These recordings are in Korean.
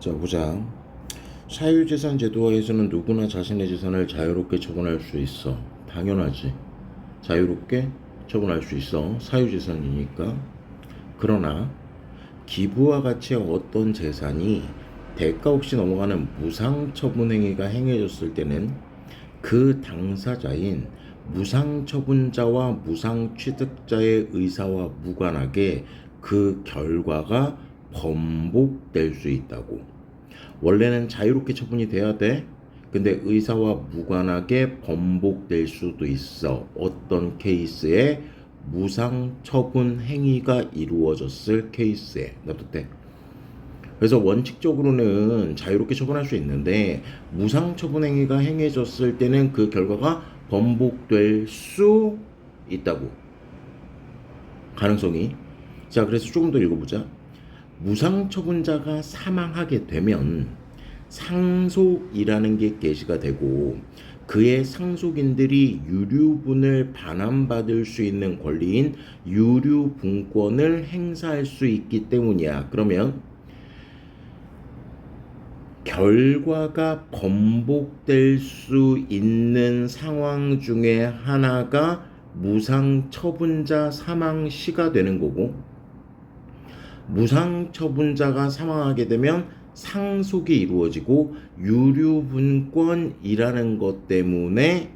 자, 보자. 사유재산 제도하에서는 누구나 자신의 재산을 자유롭게 처분할 수 있어. 당연하지. 자유롭게 처분할 수 있어. 사유재산이니까. 그러나 기부와 같이 어떤 재산이 대가 없이 넘어가는 무상처분 행위가 행해졌을 때는 그 당사자인 무상처분자와 무상취득자의 의사와 무관하게 그 결과가 번복될 수 있다고. 원래는 자유롭게 처분이 돼야 돼. 근데 의사와 무관하게 번복될 수도 있어. 어떤 케이스에 무상처분 행위가 이루어졌을 케이스에. 납득돼? 그래서 원칙적으로는 자유롭게 처분할 수 있는데 무상처분 행위가 행해졌을 때는 그 결과가 번복될 수 있다고. 가능성이. 자, 그래서 조금 더 읽어보자. 무상처분자가 사망하게 되면 상속이라는 게 게시가 되고 그의 상속인들이 유류분을 반환받을 수 있는 권리인 유류분권을 행사할 수 있기 때문이야. 그러면 결과가 번복될 수 있는 상황 중에 하나가 무상처분자 사망 시가 되는 거고, 무상처분자가 사망하게 되면 상속이 이루어지고 유류분권이라는 것 때문에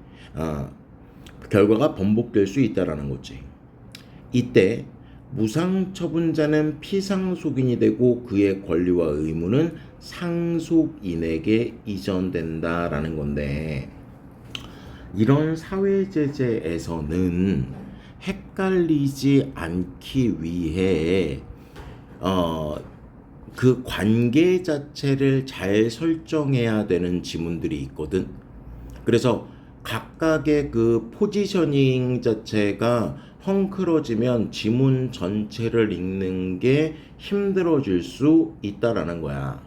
결과가 번복될 수 있다라는 거지. 이때 무상처분자는 피상속인이 되고 그의 권리와 의무는 상속인에게 이전된다라는 건데, 이런 사회제재에서는 헷갈리지 않기 위해 그 관계 자체를 잘 설정해야 되는 지문들이 있거든. 그래서 각각의 그 포지셔닝 자체가 헝클어지면 지문 전체를 읽는 게 힘들어질 수 있다라는 거야.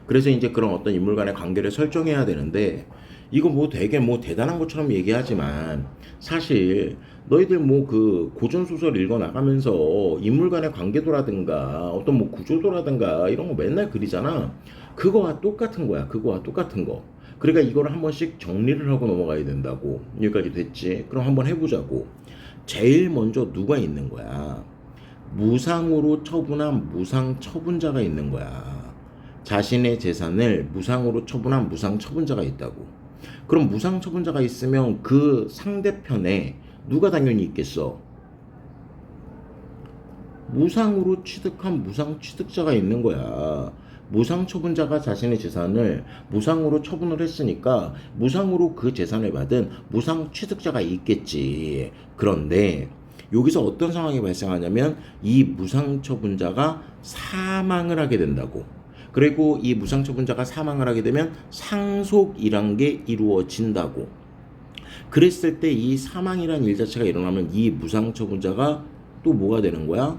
그래서 이제 그런 어떤 인물 간의 관계를 설정해야 되는데, 이거 뭐 되게 뭐 대단한 것처럼 얘기하지만 사실 너희들 뭐 그 고전소설 읽어 나가면서 인물 간의 관계도라든가 어떤 뭐 구조도라든가 이런 거 맨날 그리잖아. 그거와 똑같은 거야. 그거와 똑같은 거. 그러니까 이거를 한 번씩 정리를 하고 넘어가야 된다고. 여기까지 됐지? 그럼 한번 해보자고. 제일 먼저 누가 있는 거야? 무상으로 처분한 무상처분자가 있는 거야. 자신의 재산을 무상으로 처분한 무상처분자가 있다고. 그럼 무상처분자가 있으면 그 상대편에 누가 당연히 있겠어? 무상으로 취득한 무상취득자가 있는 거야. 무상처분자가 자신의 재산을 무상으로 처분을 했으니까 무상으로 그 재산을 받은 무상취득자가 있겠지. 그런데 여기서 어떤 상황이 발생하냐면 이 무상처분자가 사망을 하게 된다고. 그리고 이 무상처분자가 사망을 하게 되면 상속이란 게 이루어진다고. 그랬을 때 이 사망이란 일 자체가 일어나면 이 무상처분자가 또 뭐가 되는 거야?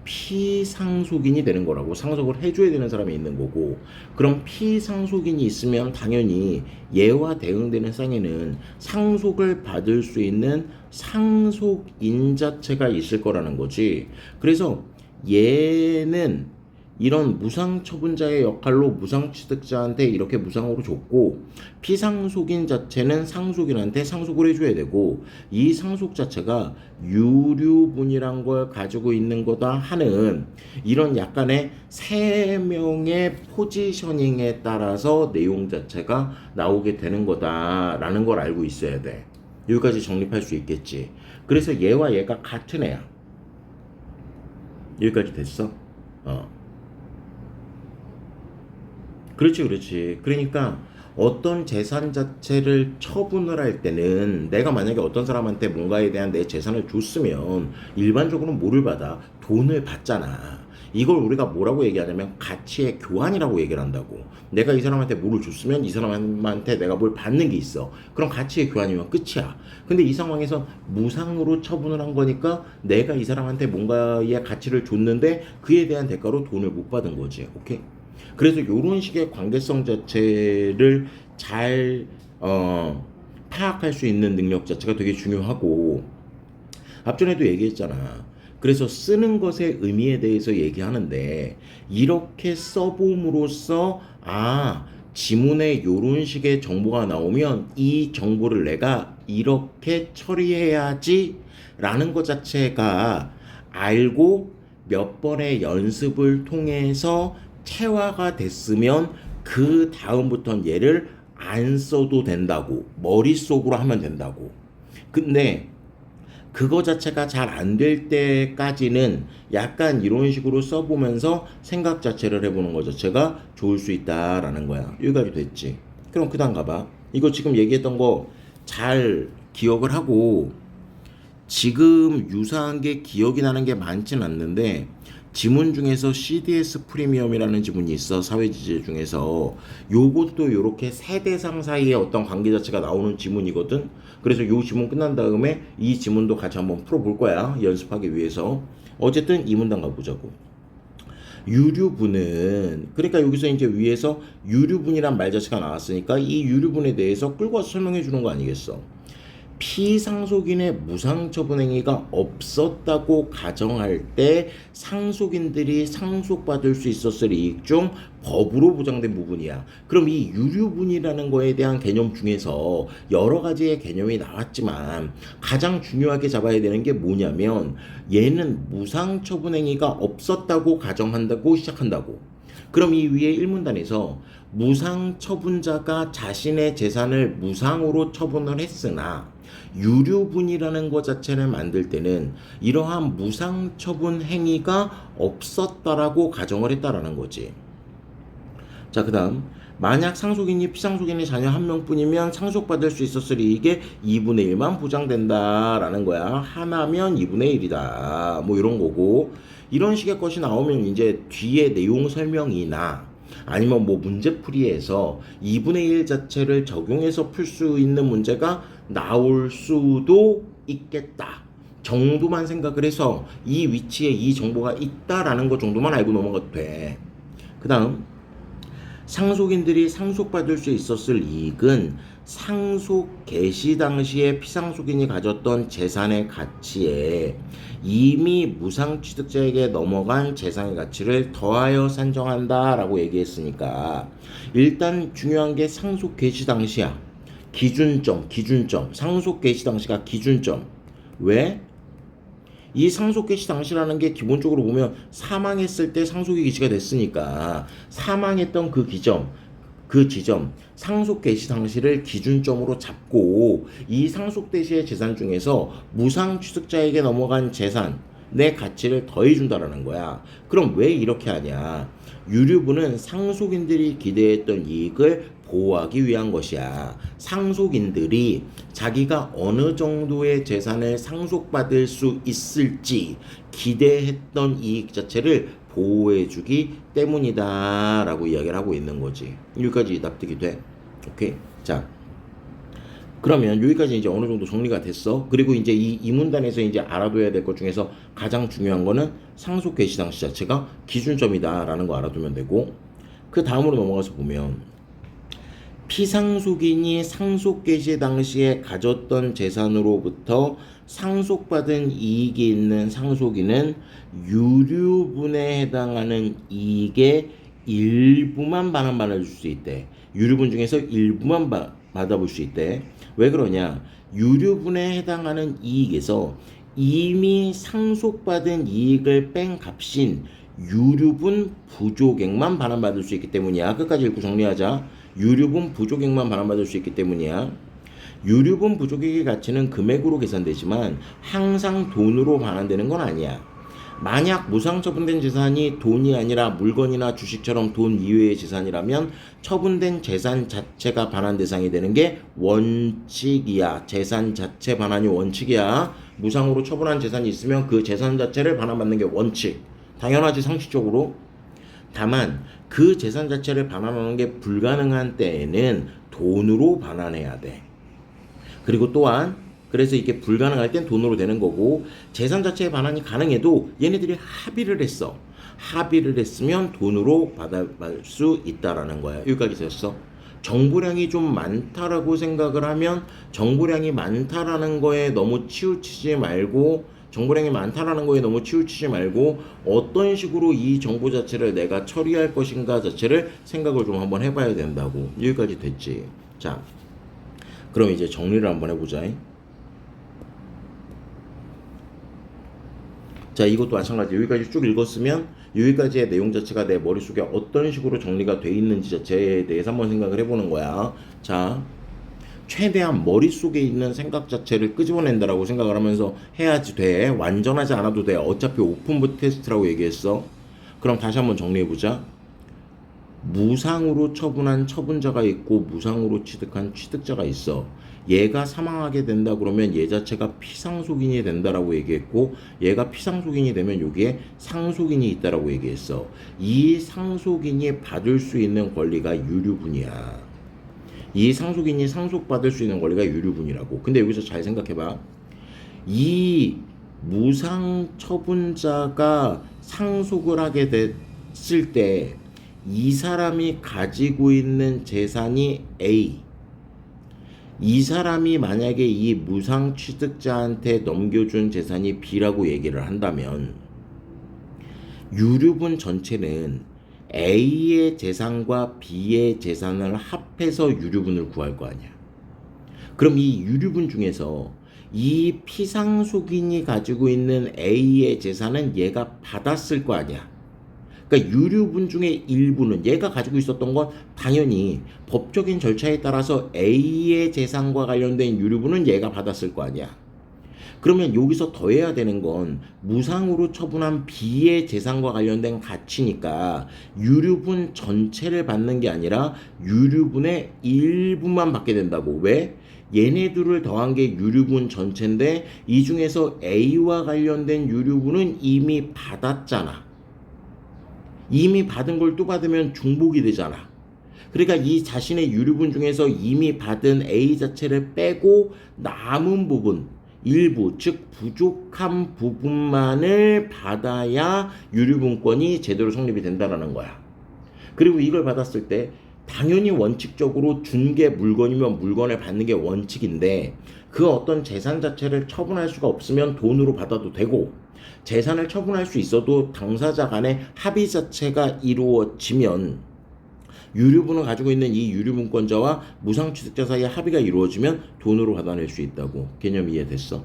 피상속인이 되는 거라고. 상속을 해줘야 되는 사람이 있는 거고, 그럼 피상속인이 있으면 당연히 얘와 대응되는 쌍에는 상속을 받을 수 있는 상속인 자체가 있을 거라는 거지. 그래서 얘는 이런 무상처분자의 역할로 무상취득자한테 이렇게 무상으로 줬고, 피상속인 자체는 상속인한테 상속을 해줘야 되고, 이 상속 자체가 유류분이란 걸 가지고 있는 거다 하는 이런 약간의 세 명의 포지셔닝에 따라서 내용 자체가 나오게 되는 거다라는 걸 알고 있어야 돼. 여기까지 정립할 수 있겠지. 그래서 얘와 얘가 같은 애야. 여기까지 됐어? 그렇지. 그러니까 어떤 재산 자체를 처분을 할 때는 내가 만약에 어떤 사람한테 뭔가에 대한 내 재산을 줬으면 일반적으로 뭐를 받아? 돈을 받잖아. 이걸 우리가 뭐라고 얘기하냐면 가치의 교환이라고 얘기를 한다고. 내가 이 사람한테 뭐를 줬으면 이 사람한테 내가 뭘 받는 게 있어. 그럼 가치의 교환이면 끝이야. 근데 이 상황에서 무상으로 처분을 한 거니까 내가 이 사람한테 뭔가의 가치를 줬는데 그에 대한 대가로 돈을 못 받은 거지. 오케이? 그래서 이런 식의 관계성 자체를 잘 파악할 수 있는 능력 자체가 되게 중요하고, 앞전에도 얘기했잖아. 그래서 쓰는 것의 의미에 대해서 얘기하는데 이렇게 써봄으로써 지문에 요런 식의 정보가 나오면 이 정보를 내가 이렇게 처리해야지 라는 것 자체가 알고 몇 번의 연습을 통해서 체화가 됐으면 그 다음부터는 얘를 안 써도 된다고, 머릿속으로 하면 된다고. 근데 그거 자체가 잘 안 될 때까지는 약간 이런 식으로 써보면서 생각 자체를 해보는 것 자체가 좋을 수 있다라는 거야. 여기까지 됐지. 그럼 그 다음 가봐. 이거 지금 얘기했던 거 잘 기억을 하고, 지금 유사한 게 기억이 나는 게 많진 않는데 지문 중에서 CDS 프리미엄이라는 지문이 있어. 사회지제 중에서 요것도 요렇게 세대상 사이에 어떤 관계 자체가 나오는 지문이거든. 그래서 요 지문 끝난 다음에 이 지문도 같이 한번 풀어볼 거야, 연습하기 위해서. 어쨌든 이 문단 가보자고. 유류분은, 그러니까 여기서 이제 위에서 유류분이란 말 자체가 나왔으니까 이 유류분에 대해서 끌고 와서 설명해 주는 거 아니겠어. 피상속인의 무상처분 행위가 없었다고 가정할 때 상속인들이 상속받을 수 있었을 이익 중 법으로 보장된 부분이야. 그럼 이 유류분이라는 거에 대한 개념 중에서 여러 가지의 개념이 나왔지만 가장 중요하게 잡아야 되는 게 뭐냐면 얘는 무상처분 행위가 없었다고 가정한다고 시작한다고. 그럼 이 위에 1문단에서 무상처분자가 자신의 재산을 무상으로 처분을 했으나 유류분이라는 것 자체를 만들 때는 이러한 무상처분 행위가 없었다라고 가정을 했다라는 거지. 자, 그 다음 만약 상속인이 피상속인의 자녀 한 명뿐이면 상속받을 수 있었을 이익의 2분의 1만 보장된다라는 거야. 하나면 2분의 1이다. 뭐 이런 거고, 이런 식의 것이 나오면 이제 뒤에 내용 설명이나 아니면 뭐 문제풀이에서 2분의 1 자체를 적용해서 풀 수 있는 문제가 나올 수도 있겠다 정도만 생각을 해서 이 위치에 이 정보가 있다라는 것 정도만 알고 넘어가도 돼. 그 다음 상속인들이 상속받을 수 있었을 이익은 상속 개시 당시에 피상속인이 가졌던 재산의 가치에 이미 무상취득자에게 넘어간 재산의 가치를 더하여 산정한다라고 얘기했으니까 일단 중요한 게 상속 개시 당시야. 기준점. 상속 개시 당시가 기준점. 왜? 이 상속 개시 당시라는 게 기본적으로 보면 사망했을 때 상속이 개시가 됐으니까 사망했던 그 지점 상속 개시 당시를 기준점으로 잡고 이 상속 대시의 재산 중에서 무상 취득자에게 넘어간 재산의 가치를 더해준다라는 거야. 그럼 왜 이렇게 하냐? 유류분은 상속인들이 기대했던 이익을 보호하기 위한 것이야. 상속인들이 자기가 어느 정도의 재산을 상속받을 수 있을지 기대했던 이익 자체를 보호해주기 때문이다 라고 이야기를 하고 있는 거지. 여기까지 납득이 돼? 오케이. 자, 그러면 여기까지 이제 어느 정도 정리가 됐어. 그리고 이제 이 문단에서 이제 알아둬야 될 것 중에서 가장 중요한 거는 상속 개시 당시 자체가 기준점이다 라는 거 알아두면 되고, 그 다음으로 넘어가서 보면 피상속인이 상속 개시 당시에 가졌던 재산으로부터 상속받은 이익이 있는 상속인은 유류분에 해당하는 이익의 일부만 반환받을 수 있대. 유류분 중에서 일부만 받아볼 수 있대. 왜 그러냐? 유류분에 해당하는 이익에서 이미 상속받은 이익을 뺀 값인 유류분 부족액만 반환받을 수 있기 때문이야. 끝까지 읽고 정리하자. 유류분 부족액만 반환받을 수 있기 때문이야. 유류분 부족액의 가치는 금액으로 계산되지만 항상 돈으로 반환되는 건 아니야. 만약 무상 처분된 재산이 돈이 아니라 물건이나 주식처럼 돈 이외의 재산이라면 처분된 재산 자체가 반환 대상이 되는 게 원칙이야. 재산 자체 반환이 원칙이야. 무상으로 처분한 재산이 있으면 그 재산 자체를 반환받는 게 원칙. 당연하지, 상식적으로. 다만 그 재산 자체를 반환하는 게 불가능한 때에는 돈으로 반환해야 돼. 그리고 또한 그래서 이게 불가능할 땐 돈으로 되는 거고, 재산 자체의 반환이 가능해도 얘네들이 합의를 했어. 합의를 했으면 돈으로 받아볼 수 있다라는 거야. 여기까지 됐어. 정보량이 좀 많다라고 생각을 하면 정보량이 많다라는 거에 너무 치우치지 말고 정보량이 많다라는 거에 너무 치우치지 말고 어떤 식으로 이 정보 자체를 내가 처리할 것인가 자체를 생각을 좀 한번 해봐야 된다고. 여기까지 됐지. 자, 그럼 이제 정리를 한번 해보자. 자, 이것도 마찬가지. 여기까지 쭉 읽었으면 여기까지의 내용 자체가 내 머릿속에 어떤 식으로 정리가 돼 있는지 자체에 대해서 한번 생각을 해보는 거야. 자, 최대한 머릿속에 있는 생각 자체를 끄집어낸다라고 생각을 하면서 해야지 돼. 완전하지 않아도 돼. 어차피 오픈북 테스트라고 얘기했어. 그럼 다시 한번 정리해보자. 무상으로 처분한 처분자가 있고 무상으로 취득한 취득자가 있어. 얘가 사망하게 된다 그러면 얘 자체가 피상속인이 된다라고 얘기했고, 얘가 피상속인이 되면 여기에 상속인이 있다라고 얘기했어. 이 상속인이 받을 수 있는 권리가 유류분이야. 이 상속인이 상속받을 수 있는 권리가 유류분이라고. 근데 여기서 잘 생각해봐. 이 무상 처분자가 상속을 하게 됐을 때 이 사람이 가지고 있는 재산이 A, 이 사람이 만약에 이 무상 취득자한테 넘겨준 재산이 B라고 얘기를 한다면 유류분 전체는 A의 재산과 B의 재산을 합해서 유류분을 구할 거 아니야. 그럼 이 유류분 중에서 이 피상속인이 가지고 있는 A의 재산은 얘가 받았을 거 아니야. 그러니까 유류분 중에 일부는 얘가 가지고 있었던 건 당연히 법적인 절차에 따라서 A의 재산과 관련된 유류분은 얘가 받았을 거 아니야. 그러면 여기서 더해야 되는 건 무상으로 처분한 B의 재산과 관련된 가치니까 유류분 전체를 받는 게 아니라 유류분의 일부만 받게 된다고. 왜? 얘네들을 더한 게 유류분 전체인데 이 중에서 A와 관련된 유류분은 이미 받았잖아. 이미 받은 걸 또 받으면 중복이 되잖아. 그러니까 이 자신의 유류분 중에서 이미 받은 A 자체를 빼고 남은 부분, 일부, 즉 부족한 부분만을 받아야 유류분권이 제대로 성립이 된다는 거야. 그리고 이걸 받았을 때 당연히 원칙적으로 준 게 물건이면 물건을 받는 게 원칙인데 그 어떤 재산 자체를 처분할 수가 없으면 돈으로 받아도 되고, 재산을 처분할 수 있어도 당사자 간의 합의 자체가 이루어지면 유류분을 가지고 있는 이 유류분권자와 무상취득자 사이에 합의가 이루어지면 돈으로 받아낼 수 있다고. 개념 이해됐어?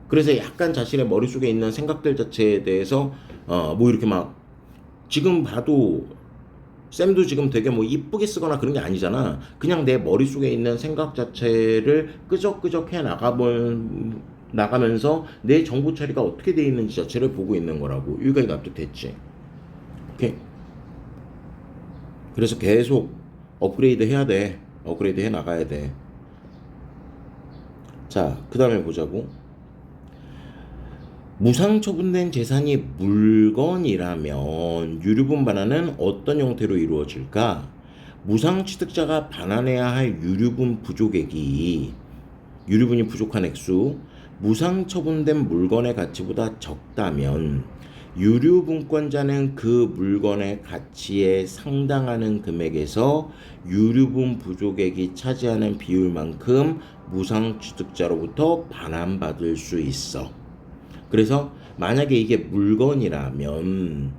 그래서 약간 자신의 머릿속에 있는 생각들 자체에 대해서 뭐 이렇게 막 지금 봐도 쌤도 지금 되게 뭐 이쁘게 쓰거나 그런 게 아니잖아. 그냥 내 머릿속에 있는 생각 자체를 끄적끄적 해 나가면서 내 정보 처리가 어떻게 돼 있는지 자체를 보고 있는 거라고. 여기까지 납득됐지? 오케이. 그래서 계속 업그레이드 해야 돼. 업그레이드 해 나가야 돼. 자, 그 다음에 보자고. 무상 처분된 재산이 물건이라면 유류분 반환은 어떤 형태로 이루어질까? 무상 취득자가 반환해야 할 유류분 부족액이, 유류분이 부족한 액수, 무상 처분된 물건의 가치보다 적다면 유류분권자는 그 물건의 가치에 상당하는 금액에서 유류분 부족액이 차지하는 비율만큼 무상 취득자로부터 반환받을 수 있어. 그래서 만약에 이게 물건이라면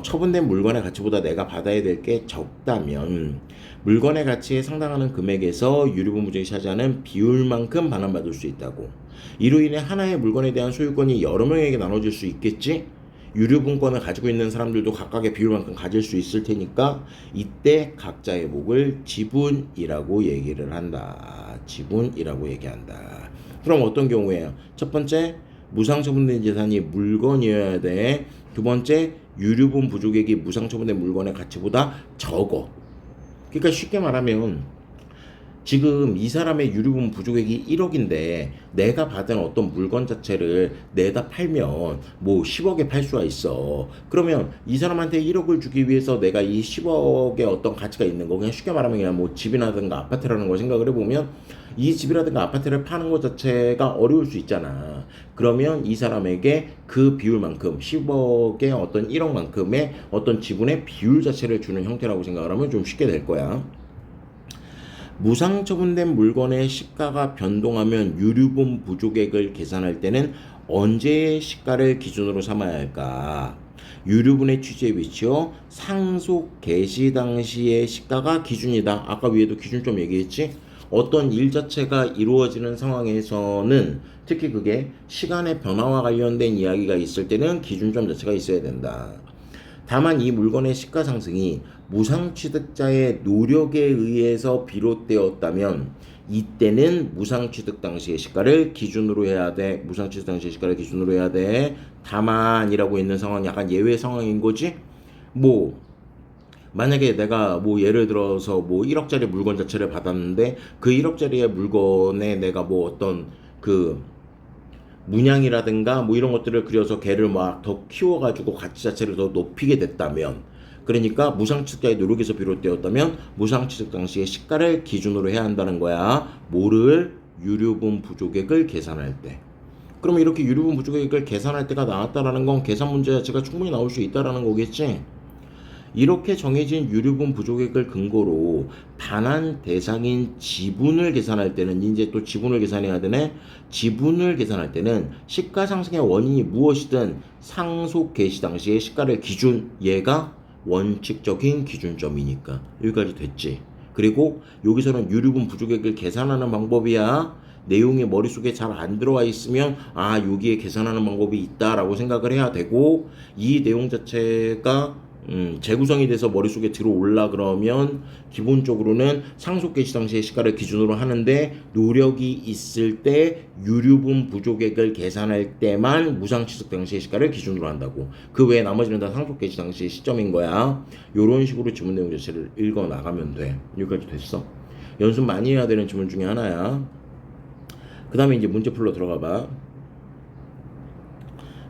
처분된 물건의 가치보다 내가 받아야 될 게 적다면 물건의 가치에 상당하는 금액에서 유류분 부족이 차지하는 비율만큼 반환받을 수 있다고. 이로 인해 하나의 물건에 대한 소유권이 여러 명에게 나눠질 수 있겠지? 유류분권을 가지고 있는 사람들도 각각의 비율만큼 가질 수 있을 테니까 이때 각자의 몫을 지분이라고 얘기를 한다. 지분이라고 얘기한다. 그럼 어떤 경우에요? 첫 번째, 무상 처분된 재산이 물건이어야 돼. 두 번째, 유류분 부족액이 무상 처분된 물건의 가치보다 적어. 그러니까 쉽게 말하면 지금 이 사람의 유류분 부족액이 1억인데 내가 받은 어떤 물건 자체를 내다 팔면 뭐 10억에 팔 수가 있어. 그러면 이 사람한테 1억을 주기 위해서 내가 이 10억의 어떤 가치가 있는 거, 그냥 쉽게 말하면 그냥 뭐 집이라든가 아파트라는 걸 생각을 해보면 이 집이라든가 아파트를 파는 것 자체가 어려울 수 있잖아. 그러면 이 사람에게 그 비율만큼 10억의 어떤 1억만큼의 어떤 지분의 비율 자체를 주는 형태라고 생각을 하면 좀 쉽게 될 거야. 무상 처분된 물건의 시가가 변동하면 유류분 부족액을 계산할 때는 언제의 시가를 기준으로 삼아야 할까? 유류분의 취지에 위치요. 상속 개시 당시의 시가가 기준이다. 아까 위에도 기준 좀 얘기했지? 어떤 일 자체가 이루어지는 상황에서는 특히 그게 시간의 변화와 관련된 이야기가 있을 때는 기준점 자체가 있어야 된다. 다만 이 물건의 시가 상승이 무상취득자의 노력에 의해서 비롯되었다면 이때는 무상취득 당시의 시가를 기준으로 해야 돼. 무상취득 당시의 시가를 기준으로 해야 돼. 다만이라고 있는 상황이 약간 예외 상황인 거지. 뭐 만약에 내가 뭐 예를 들어서 뭐 1억짜리 물건 자체를 받았는데 그 1억짜리의 물건에 내가 뭐 어떤 그 문양이라든가 뭐 이런 것들을 그려서 걔를 막 더 키워가지고 가치 자체를 더 높이게 됐다면, 그러니까 무상취득자의 노력에서 비롯되었다면 무상취득 당시의 시가를 기준으로 해야 한다는 거야. 뭐를? 유류분 부족액을 계산할 때. 그러면 이렇게 유류분 부족액을 계산할 때가 나왔다라는 건 계산 문제 자체가 충분히 나올 수 있다라는 거겠지. 이렇게 정해진 유류분 부족액을 근거로 반환 대상인 지분을 계산할 때는 이제 또 지분을 계산해야 되네. 지분을 계산할 때는 시가 상승의 원인이 무엇이든 상속 개시 당시의 시가를 기준, 얘가 원칙적인 기준점이니까 여기까지 됐지. 그리고 여기서는 유류분 부족액을 계산하는 방법이야. 내용이 머릿속에 잘 안 들어와 있으면 여기에 계산하는 방법이 있다라고 생각을 해야 되고, 이 내용 자체가 재구성이 돼서 머릿속에 들어올라 그러면 기본적으로는 상속 개시 당시의 시가를 기준으로 하는데, 노력이 있을 때 유류분 부족액을 계산할 때만 무상취득 당시의 시가를 기준으로 한다고. 그 외에 나머지는 다 상속 개시 당시의 시점인 거야. 요런 식으로 지문 내용 자체를 읽어 나가면 돼. 여기까지 됐어. 연습 많이 해야 되는 지문 중에 하나야. 그 다음에 이제 문제 풀러 들어가 봐.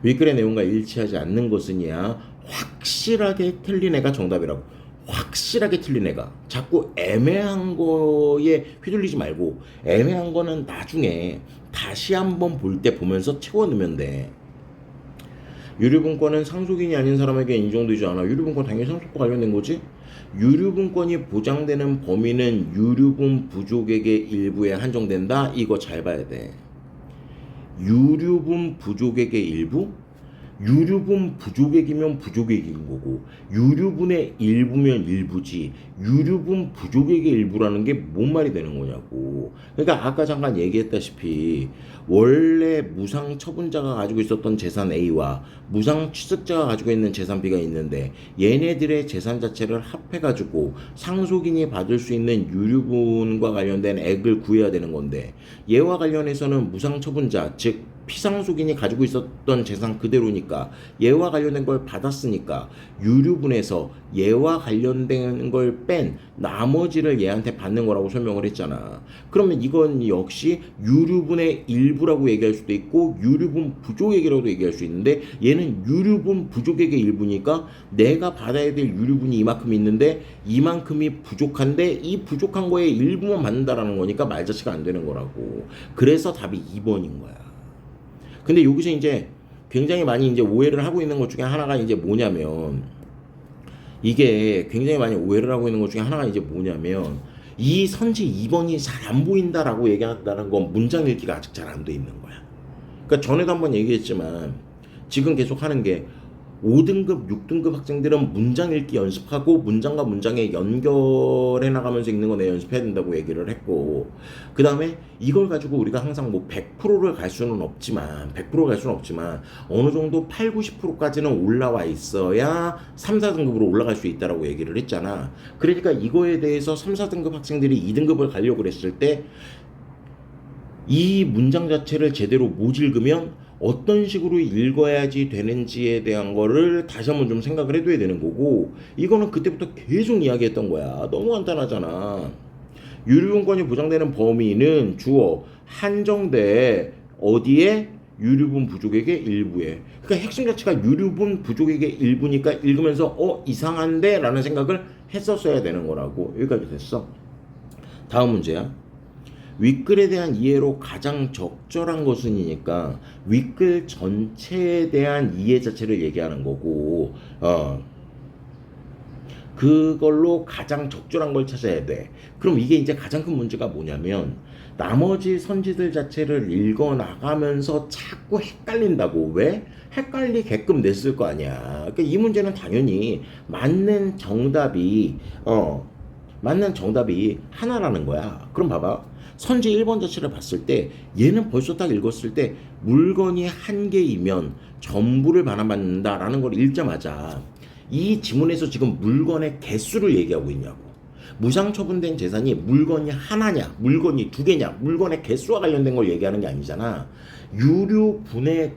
윗글의 내용과 일치하지 않는 것은이야. 확실하게 틀린 애가 정답이라고. 확실하게 틀린 애가. 자꾸 애매한 거에 휘둘리지 말고, 애매한 거는 나중에 다시 한번 볼 때 보면서 채워넣으면 돼. 유류분권은 상속인이 아닌 사람에게 인정되지 않아. 유류분권 당연히 상속과 관련된 거지. 유류분권이 보장되는 범위는 유류분 부족액의 일부에 한정된다. 이거 잘 봐야 돼. 유류분 부족액의 일부? 유류분 부족액이면 부족액인 거고, 유류분의 일부면 일부지, 유류분 부족액의 일부라는 게 뭔 말이 되는 거냐고. 그러니까 아까 잠깐 얘기했다시피 원래 무상 처분자가 가지고 있었던 재산 A와 무상 취득자가 가지고 있는 재산 B가 있는데, 얘네들의 재산 자체를 합해가지고 상속인이 받을 수 있는 유류분과 관련된 액을 구해야 되는 건데, 얘와 관련해서는 무상 처분자, 즉 피상속인이 가지고 있었던 재산 그대로니까 얘와 관련된 걸 받았으니까 유류분에서 얘와 관련된 걸 뺀 나머지를 얘한테 받는 거라고 설명을 했잖아. 그러면 이건 역시 유류분의 일부라고 얘기할 수도 있고 유류분 부족액이라고도 얘기할 수 있는데, 얘는 유류분 부족액의 일부니까 내가 받아야 될 유류분이 이만큼 있는데 이만큼이 부족한데 이 부족한 거에 일부만 받는다라는 거니까 말 자체가 안 되는 거라고. 그래서 답이 2번인 거야. 근데 여기서 이제 굉장히 많이 이제 오해를 하고 있는 것 중에 하나가 이제 뭐냐면, 이게 굉장히 많이 오해를 하고 있는 것 중에 하나가 이제 뭐냐면, 이 선지 2번이 잘 안 보인다라고 얘기한다는 건 문장 읽기가 아직 잘 안 돼 있는 거야. 그러니까 전에도 한번 얘기했지만 지금 계속 하는 게 5등급, 6등급 학생들은 문장 읽기 연습하고 문장과 문장에 연결해 나가면서 읽는 거 내 연습해야 된다고 얘기를 했고, 그 다음에 이걸 가지고 우리가 항상 뭐 100%를 갈 수는 없지만, 100%를 갈 수는 없지만 어느 정도 8, 90%까지는 올라와 있어야 3, 4등급으로 올라갈 수 있다라고 얘기를 했잖아. 그러니까 이거에 대해서 3, 4등급 학생들이 2등급을 가려고 했을 때 이 문장 자체를 제대로 못 읽으면 어떤 식으로 읽어야지 되는지에 대한 거를 다시 한번 좀 생각을 해둬야 되는 거고, 이거는 그때부터 계속 이야기했던 거야. 너무 간단하잖아. 유류분권이 보장되는 범위는 주어 한정돼. 어디에? 유류분 부족액의 일부에. 그러니까 핵심 자체가 유류분 부족액의 일부니까 읽으면서 이상한데? 라는 생각을 했었어야 되는 거라고. 여기까지 됐어. 다음 문제야. 윗글에 대한 이해로 가장 적절한 것은이니까 윗글 전체에 대한 이해 자체를 얘기하는 거고, 그걸로 가장 적절한 걸 찾아야 돼. 그럼 이게 이제 가장 큰 문제가 뭐냐면 나머지 선지들 자체를 읽어 나가면서 자꾸 헷갈린다고. 왜? 헷갈리게끔 냈을 거 아니야. 그러니까 이 문제는 당연히 맞는 정답이 하나라는 거야. 그럼 봐봐. 선지 1번 자체를 봤을 때 얘는 벌써 딱 읽었을 때 물건이 한 개이면 전부를 반환받는다라는 걸 읽자마자 이 지문에서 지금 물건의 개수를 얘기하고 있냐고. 무상처분된 재산이 물건이 하나냐, 물건이 두 개냐, 물건의 개수와 관련된 걸 얘기하는 게 아니잖아. 유류분에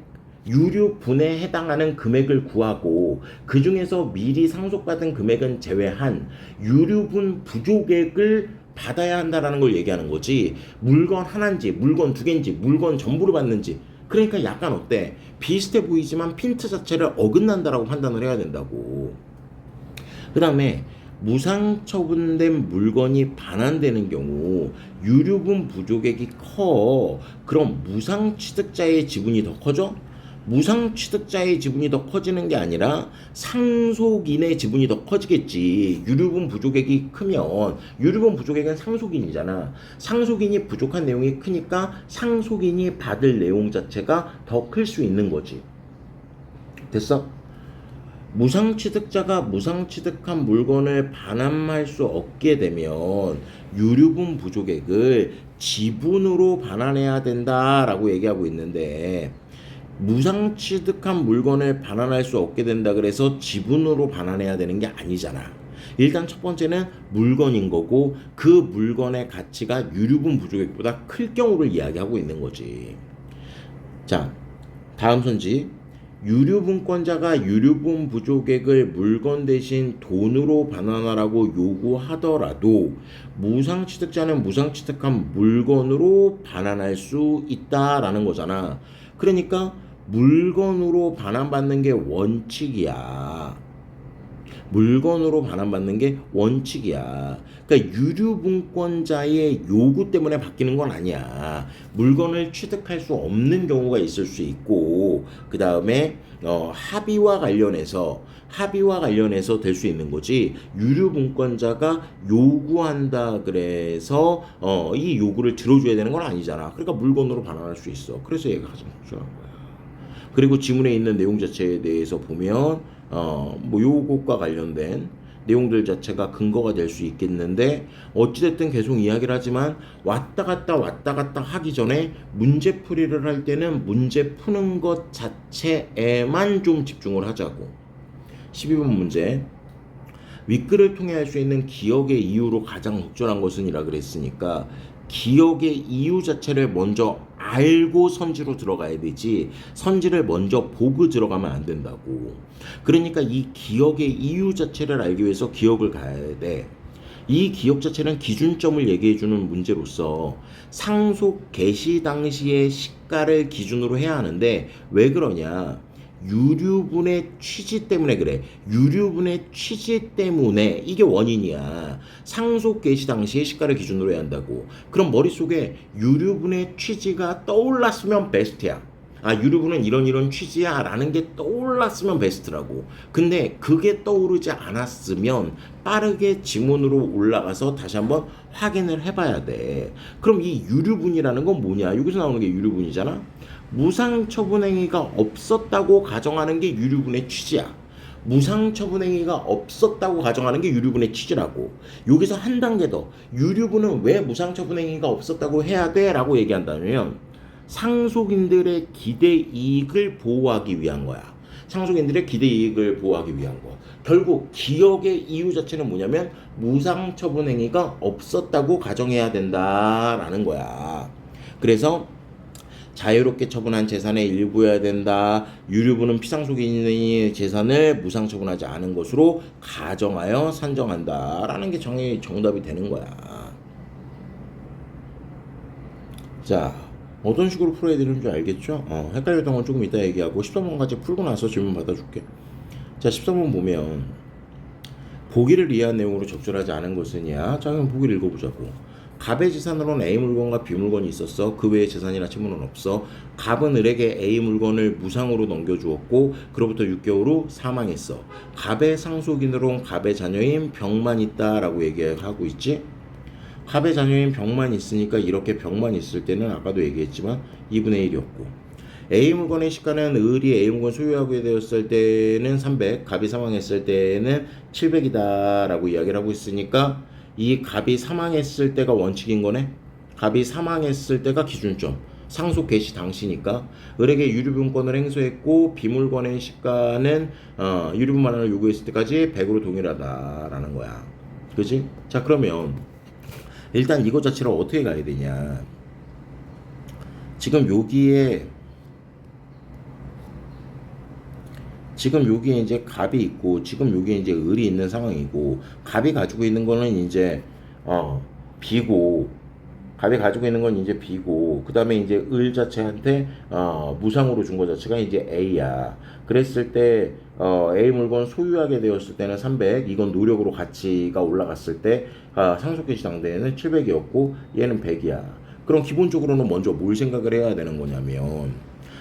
해당하는 금액을 구하고 그 중에서 미리 상속받은 금액은 제외한 유류분 부족액을 받아야 한다라는 걸 얘기하는 거지. 물건 하나인지, 물건 두 개인지, 물건 전부를 받는지. 그러니까 약간 어때? 비슷해 보이지만 핀트 자체를 어긋난다라고 판단을 해야 된다고. 그 다음에 무상처분된 물건이 반환되는 경우 유류분 부족액이 커. 그럼 무상취득자의 지분이 더 커져? 무상취득자의 지분이 더 커지는 게 아니라 상속인의 지분이 더 커지겠지. 유류분 부족액이 크면 유류분 부족액은 상속인이잖아. 상속인이 부족한 내용이 크니까 상속인이 받을 내용 자체가 더 클 수 있는 거지. 됐어? 무상취득자가 무상취득한 물건을 반환할 수 없게 되면 유류분 부족액을 지분으로 반환해야 된다라고 얘기하고 있는데 무상취득한 물건을 반환할 수 없게 된다 그래서 지분으로 반환해야 되는 게 아니잖아. 일단 첫 번째는 물건인 거고 그 물건의 가치가 유류분 부족액보다 클 경우를 이야기하고 있는 거지. 자, 다음 선지. 유류분권자가 유류분 부족액을 물건 대신 돈으로 반환하라고 요구하더라도 무상취득자는 무상취득한 물건으로 반환할 수 있다라는 거잖아. 그러니까 물건으로 반환받는 게 원칙이야. 물건으로 반환받는 게 원칙이야. 그러니까 유류분권자의 요구 때문에 바뀌는 건 아니야. 물건을 취득할 수 없는 경우가 있을 수 있고 그 다음에 합의와 관련해서 될 수 있는 거지. 유류분권자가 요구한다 그래서 이 요구를 들어줘야 되는 건 아니잖아. 그러니까 물건으로 반환할 수 있어. 그래서 얘가 가장 중요한 거야. 그리고 지문에 있는 내용 자체에 대해서 보면 뭐 요것과 관련된 내용들 자체가 근거가 될 수 있겠는데 어찌됐든 계속 이야기를 하지만 왔다 갔다 하기 전에 문제풀이를 할 때는 문제 푸는 것 자체에만 좀 집중을 하자고. 12번 문제. 윗글을 통해 할 수 있는 기억의 이유로 가장 적절한 것은 이라 그랬으니까 기억의 이유 자체를 먼저 알고 선지로 들어가야 되지 선지를 먼저 보고 들어가면 안 된다고. 그러니까 이 기억의 이유 자체를 알기 위해서 기억을 가야 돼. 이 기억 자체는 기준점을 얘기해주는 문제로서 상속 개시 당시의 시가를 기준으로 해야 하는데 왜 그러냐. 유류분의 취지 때문에 그래. 유류분의 취지 때문에 이게 원인이야. 상속 개시 당시의 시가를 기준으로 해야 한다고. 그럼 머릿속에 유류분의 취지가 떠올랐으면 베스트야. 아, 유류분은 이런 취지야 라는 게 떠올랐으면 베스트라고. 근데 그게 떠오르지 않았으면 빠르게 지문으로 올라가서 다시 한번 확인을 해봐야 돼. 그럼 이 유류분이라는 건 뭐냐. 여기서 나오는 게 유류분이잖아. 무상처분행위가 없었다고 가정하는 게 유류분의 취지야. 무상처분행위가 없었다고 가정하는 게 유류분의 취지라고. 여기서 한 단계 더. 유류분은 왜 무상처분행위가 없었다고 해야 돼? 라고 얘기한다면 상속인들의 기대이익을 보호하기 위한 거야. 상속인들의 기대이익을 보호하기 위한 거. 결국 기억의 이유 자체는 뭐냐면 무상처분행위가 없었다고 가정해야 된다라는 거야. 그래서 자유롭게 처분한 재산의 일부여야 된다. 유류분은 피상속인의 재산을 무상처분하지 않은 것으로 가정하여 산정한다. 라는 게 정답이 되는 거야. 자, 어떤 식으로 풀어야 되는 줄 알겠죠? 헷갈렸던 건 조금 이따 얘기하고 13번까지 풀고 나서 질문 받아줄게. 자, 13번 보면 보기를 이해한 내용으로 적절하지 않은 것은이야. 자, 그럼 보기를 읽어보자고. 갑의 지산으로는 A 물건과 B 물건이 있었어. 그 외에 재산이나 채무는 없어. 갑은 을에게 A 물건을 무상으로 넘겨주었고 그로부터 6개월 후 사망했어. 갑의 상속인으로는 갑의 자녀인 병만 있다라고 얘기하고 있지. 갑의 자녀인 병만 있으니까 이렇게 병만 있을 때는 아까도 얘기했지만 2분의 1이었고 A 물건의 시가는 을이 A 물건 소유하게 되었을 때는 300, 갑이 사망했을 때는 700이다 라고 이야기를 하고 있으니까 이 갑이 사망했을 때가 원칙인 거네. 갑이 사망했을 때가 기준점. 상속 개시 당시니까 을에게 유류분권을 행수했고 비물건의 시가는 유류분 반환을 요구했을 때까지 100으로 동일하다라는 거야. 그지? 자, 그러면 일단 이거 자체를 어떻게 가야 되냐. 지금 여기에 이제 갑이 있고 지금 여기에 이제 을이 있는 상황이고 갑이 가지고 있는 거는 이제 B고 갑이 가지고 있는 건 이제 B고 그다음에 이제 을 자체한테 무상으로 준 거 자체가 이제 A야. 그랬을 때 A 물건 소유하게 되었을 때는 300, 이건 노력으로 가치가 올라갔을 때 상속개시 당대에는 700이었고 얘는 100이야. 그럼 기본적으로는 먼저 뭘 생각을 해야 되는 거냐면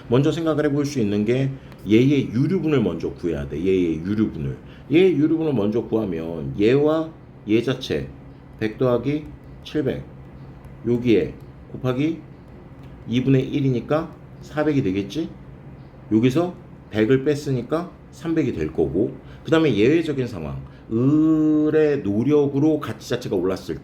먼저 생각을 해볼 수 있는 게 얘의 유류분을 먼저 구해야 돼. 얘의 유류분을 먼저 구하면 얘와 얘 자체 100 더하기 700 여기에 곱하기 2분의 1이니까 400이 되겠지? 여기서 100을 뺐으니까 300이 될 거고 그 다음에 예외적인 상황 을의 노력으로 가치 자체가 올랐을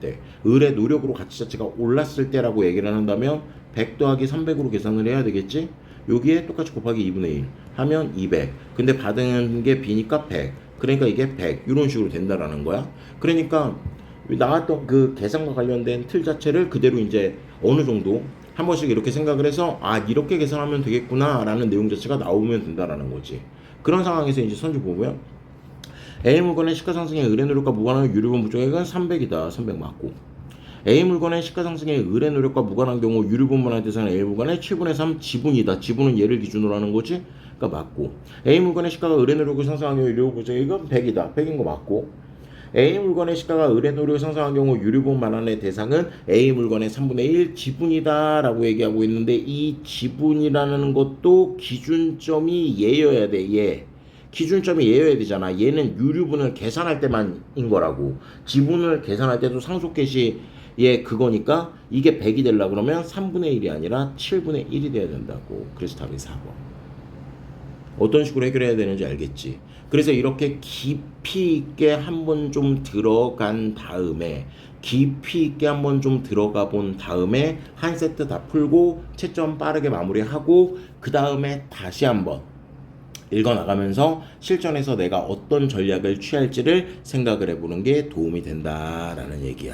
때라고 얘기를 한다면 100 더하기 300으로 계산을 해야 되겠지? 여기에 똑같이 곱하기 2분의 1 하면 200 근데 받은 게 B니까 100 그러니까 이게 100 이런 식으로 된다라는 거야. 그러니까 나왔던 그 계산과 관련된 틀 자체를 그대로 이제 어느 정도 한 번씩 이렇게 생각을 해서 이렇게 계산하면 되겠구나 라는 내용 자체가 나오면 된다라는 거지. 그런 상황에서 이제 선주 보면 A 물건의 시가상승에 을의 노력과 무관한 유류분 부족액은 300이다. 300 맞고 A 물건의 시가상승에 을의 노력과 무관한 경우 유류분 반환 대상은 A 물건의 7분의 3 지분이다. 지분은 얘를 기준으로 하는 거지. 그러니까 맞고 A 물건의 시가가 을의 노력을 상승한 경우 유류분 부족액은 100이다. 100인 거 맞고 A 물건의 시가가 을의 노력을 상승한 경우 유류분 반환의 대상은 A 물건의 3분의 1 지분이다 라고 얘기하고 있는데 이 지분이라는 것도 기준점이 얘여야 돼. 얘 기준점이 얘여야 되잖아. 얘는 유류분을 계산할 때만인 거라고. 지분을 계산할 때도 상속개시의 그거니까 이게 100이 되려고 그러면 3분의 1이 아니라 7분의 1이 돼야 된다고. 그래서 답이 4번. 어떤 식으로 해결해야 되는지 알겠지. 그래서 이렇게 깊이 있게 한번 좀 들어간 다음에 한 세트 다 풀고 채점 빠르게 마무리하고 그 다음에 다시 한번 읽어나가면서 실전에서 내가 어떤 전략을 취할지를 생각을 해보는 게 도움이 된다라는 얘기야.